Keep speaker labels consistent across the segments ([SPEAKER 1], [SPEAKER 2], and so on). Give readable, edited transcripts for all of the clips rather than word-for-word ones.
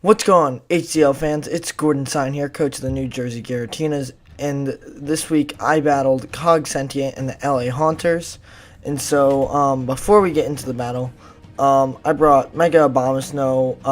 [SPEAKER 1] What's going on, HCL fans? It's Gordon Sine here, coach of the New Jersey Giratinas, and this week I battled CogSentient and the LA Haunters. And so, before we get into the battle, I brought Mega Abomasnow,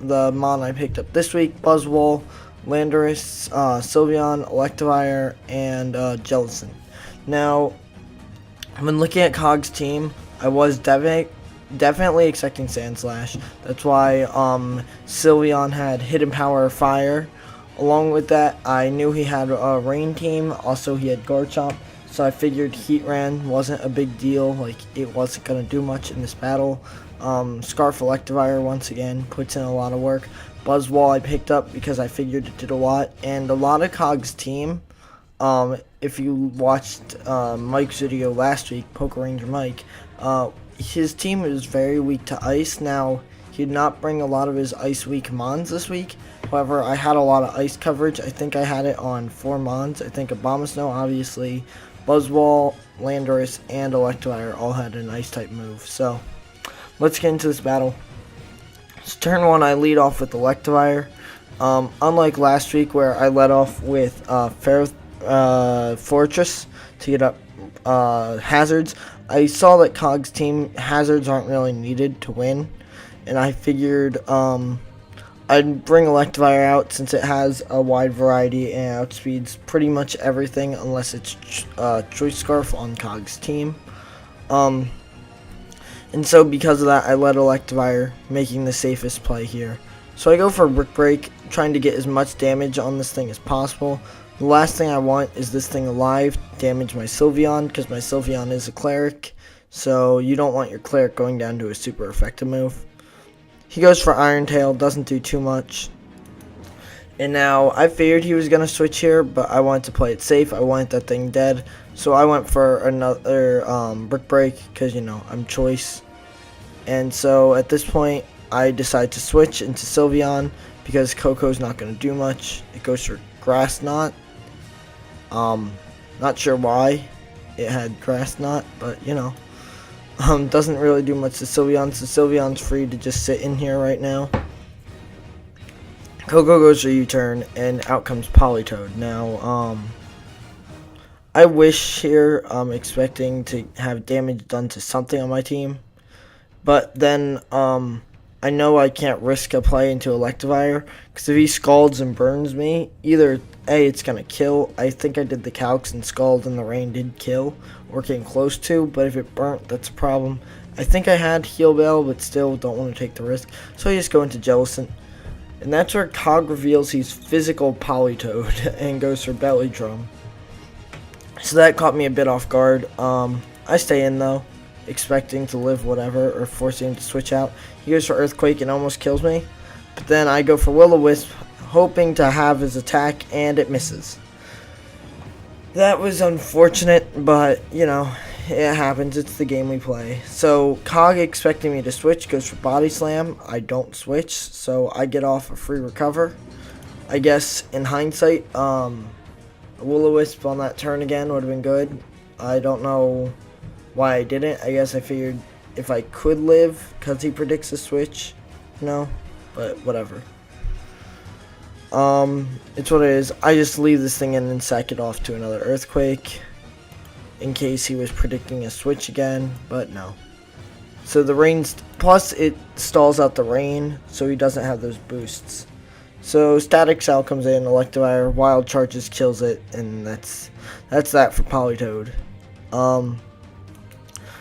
[SPEAKER 1] the mon I picked up this week, Buzzwole, Landorus, Sylveon, Electivire, and Jellicent. Now, when looking at Cog's team, I was definitely expecting Sandslash. That's why Sylveon had Hidden Power Fire. Along with that, I knew he had a Rain team. Also, he had Garchomp. So I figured Heatran wasn't a big deal. Like, it wasn't going to do much in this battle. Scarf Electivire, once again, puts in a lot of work. Buzzwole I picked up because I figured it did a lot. And a lot of Cog's team, if you watched Mike's video last week, PokeRangerMike, his team is very weak to ice. Now, he did not bring a lot of his ice weak mons this week. However, I had a lot of ice coverage. I think I had it on 4 mons. I think Abomasnow, obviously, Buzzwole, Landorus, and Electivire all had an ice type move. So, let's get into this battle. So, turn 1, I lead off with Electivire. Unlike last week where I led off with Fortress to get up hazards, I saw that Cog's team hazards aren't really needed to win, and I figured I'd bring Electivire out since it has a wide variety and outspeeds pretty much everything unless it's Choice Scarf on Cog's team. And so because of that, I led Electivire, making the safest play here. So I go for Brick Break, trying to get as much damage on this thing as possible. The last thing I want is this thing alive, damage my Sylveon, because my Sylveon is a cleric, so you don't want your cleric going down to a super effective move. He goes for Iron Tail, doesn't do too much. And now, I figured he was going to switch here, but I wanted to play it safe. I wanted that thing dead, so I went for another Brick Break, because, you know, I'm Choice. And so, at this point, I decide to switch into Sylveon, because Coco's not going to do much. It goes for Grass Knot. Not sure why it had Grass Knot, but you know, doesn't really do much to Sylveon, so Sylveon's free to just sit in here right now. Coco goes for U-turn, and out comes Politoed. Now, I wish here, I'm expecting to have damage done to something on my team, but then, I know I can't risk a play into Electivire, because if he Scalds and burns me, either A, it's going to kill. I think I did the calcs and Scald and the Rain did kill, or came close to, but if it burnt, that's a problem. I think I had Heal Bell, but still don't want to take the risk, so I just go into Jellicent. And that's where Cog reveals he's physical Politoed, and goes for Belly Drum. So that caught me a bit off guard. I stay in though, expecting to live whatever, or forcing him to switch out. He goes for Earthquake and almost kills me, but then I go for Will-O-Wisp, hoping to have his attack, and it misses. That was unfortunate, but you know, it happens. It's the game we play. So Cog, expecting me to switch, goes for Body Slam. I don't switch, so I get off a free recover. I guess in hindsight, a Will-O-Wisp on that turn again would have been good. I don't know why I didn't. I guess I figured if I could live, because he predicts a switch, no, but whatever. It's what it is. I just leave this thing in and sack it off to another Earthquake, in case he was predicting a switch again, but no. So the Rain's, plus it stalls out the Rain, so he doesn't have those boosts. So Static Cell comes in, Electivire, Wild Charges, kills it, and that's that for Politoed.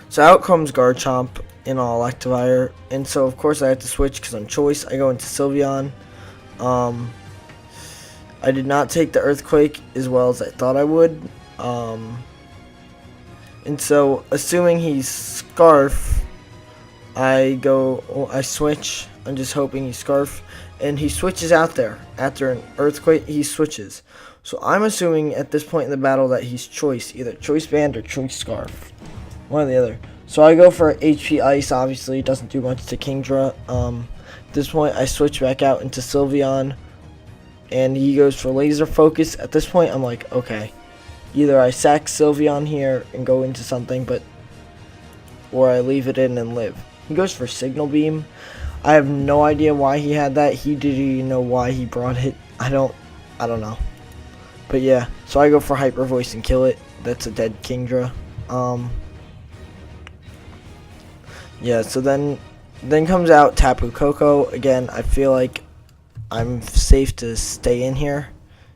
[SPEAKER 1] So out comes Garchomp in all Electivire, and so of course I have to switch because I'm Choice. I go into Sylveon. I did not take the Earthquake as well as I thought I would. And so assuming he's Scarf, I switch. I'm just hoping he's Scarf, and he switches out there. After an Earthquake, he switches. So I'm assuming at this point in the battle that he's Choice, either Choice Band or Choice Scarf. One or the other. So I go for HP Ice, obviously. It doesn't do much to Kingdra. At this point, I switch back out into Sylveon, and he goes for Laser Focus. At this point, I'm like, okay. Either I sack Sylveon here and go into something, or I leave it in and live. He goes for Signal Beam. I have no idea why he had that. He didn't even know why he brought it. I don't know. But yeah, so I go for Hyper Voice and kill it. That's a dead Kingdra. Yeah, so then comes out Tapu Koko. Again, I feel like I'm safe to stay in here.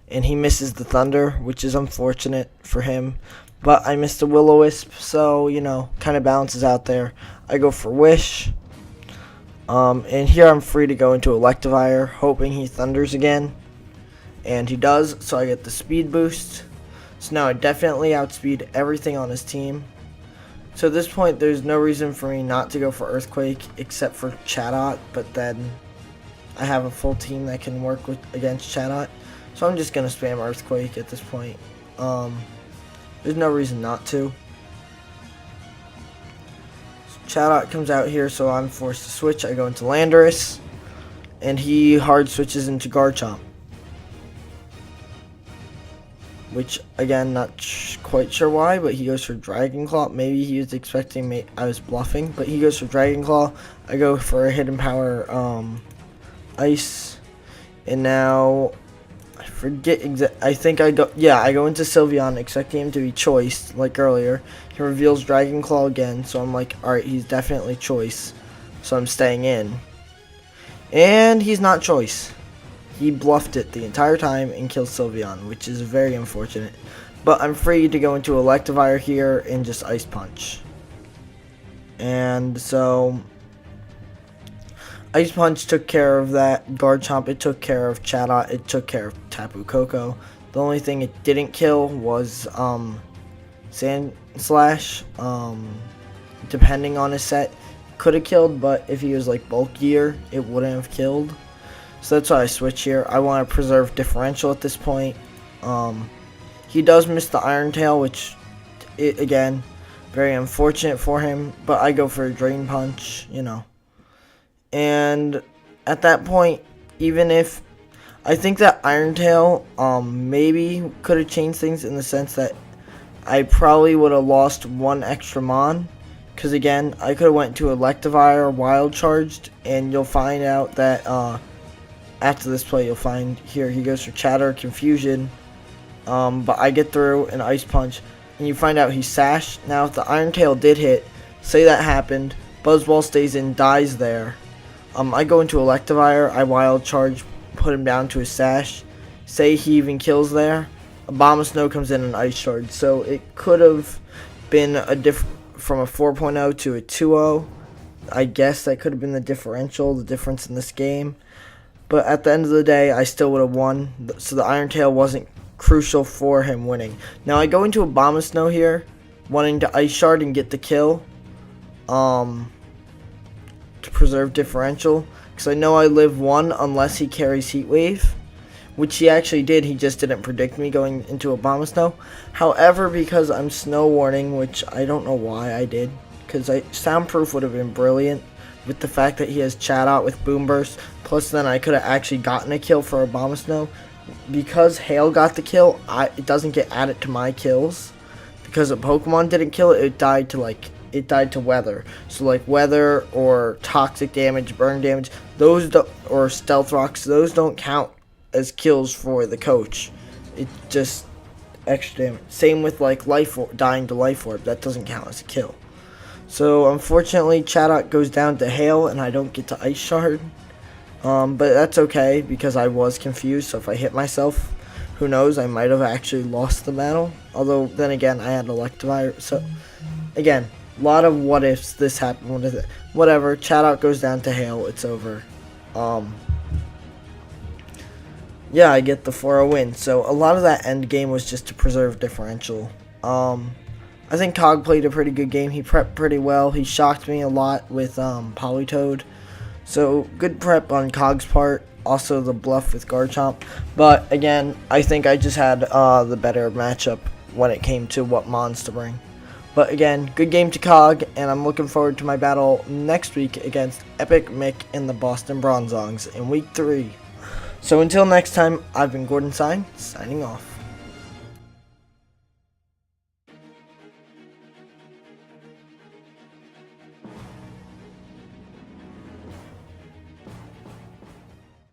[SPEAKER 1] And he misses the Thunder, which is unfortunate for him. But I missed the Will-O-Wisp, so, you know, kind of balances out there. I go for Wish. And here I'm free to go into Electivire, hoping he Thunders again. And he does, so I get the speed boost. So now I definitely outspeed everything on his team. So at this point, there's no reason for me not to go for Earthquake, except for Chatot. But then I have a full team that can work against Chatot. So I'm just going to spam Earthquake at this point. There's no reason not to. Chatot comes out here, so I'm forced to switch. I go into Landorus, and he hard switches into Garchomp. Which, again, not quite sure why, but he goes for Dragon Claw. Maybe he was expecting me. I was bluffing, but he goes for Dragon Claw. I go for a Hidden Power Ice, and now I forget I think I go. Yeah, I go into Sylveon, expecting him to be Choice like earlier. He reveals Dragon Claw again, so I'm like, all right, he's definitely Choice, so I'm staying in. And he's not Choice. He bluffed it the entire time and killed Sylveon, which is very unfortunate. But I'm free to go into Electivire here and just Ice Punch. And so Ice Punch took care of that. Garchomp, it took care of Chatot, it took care of Tapu Koko. The only thing it didn't kill was Sand Slash. Depending on his set, could have killed, but if he was like bulkier, it wouldn't have killed. So that's why I switch here. I want to preserve differential at this point. He does miss the Iron Tail, which, again, very unfortunate for him. But I go for a Drain Punch, you know. And at that point, even if I think that Iron Tail maybe could have changed things in the sense that I probably would have lost one extra Mon. Because again, I could have went to Electivire, Wild Charged, and you'll find out that after this play, you'll find here he goes for Chatter, Confusion, but I get through an Ice Punch, and you find out he's Sash. Now, if the Iron Tail did hit, say that happened, Buzzball stays in, dies there. I go into Electivire, I Wild Charge, put him down to his Sash. Say he even kills there, Abomasnow comes in and Ice Charge. So it could have been from a 4.0 to a 2.0. I guess that could have been the difference in this game. But at the end of the day, I still would have won. So the Iron Tail wasn't crucial for him winning. Now I go into Abomasnow here, wanting to Ice Shard and get the kill. To preserve differential. Because I know I live 1 unless he carries Heat Wave. Which he actually did. He just didn't predict me going into Abomasnow. However, because I'm Snow Warning, which I don't know why I did. Because Soundproof would have been brilliant. With the fact that he has Chatot with Boom Burst. Plus then I could have actually gotten a kill for Abomasnow. Because Hail got the kill, it doesn't get added to my kills. Because a Pokemon didn't kill it, it died to Weather. So like Weather or Toxic Damage, Burn Damage, or Stealth Rocks, those don't count as kills for the coach. It just extra damage. Same with like dying to Life Orb, that doesn't count as a kill. So unfortunately Chatot goes down to Hail and I don't get to Ice Shard. But that's okay because I was confused, so if I hit myself, who knows, I might have actually lost the battle. Although then again I had Electivire, so again, a lot of what ifs. This happened, whatever, Chatot goes down to Hail, it's over. Yeah, I get the 4-0 win. So a lot of that end game was just to preserve differential. I think Cog played a pretty good game. He prepped pretty well. He shocked me a lot with Politoed. So good prep on Cog's part. Also the bluff with Garchomp. But again, I think I just had the better matchup when it came to what mons to bring. But again, good game to Cog, and I'm looking forward to my battle next week against EpicMic and the Boston Bronzongs in week 3. So until next time, I've been Gordon Sine, signing off.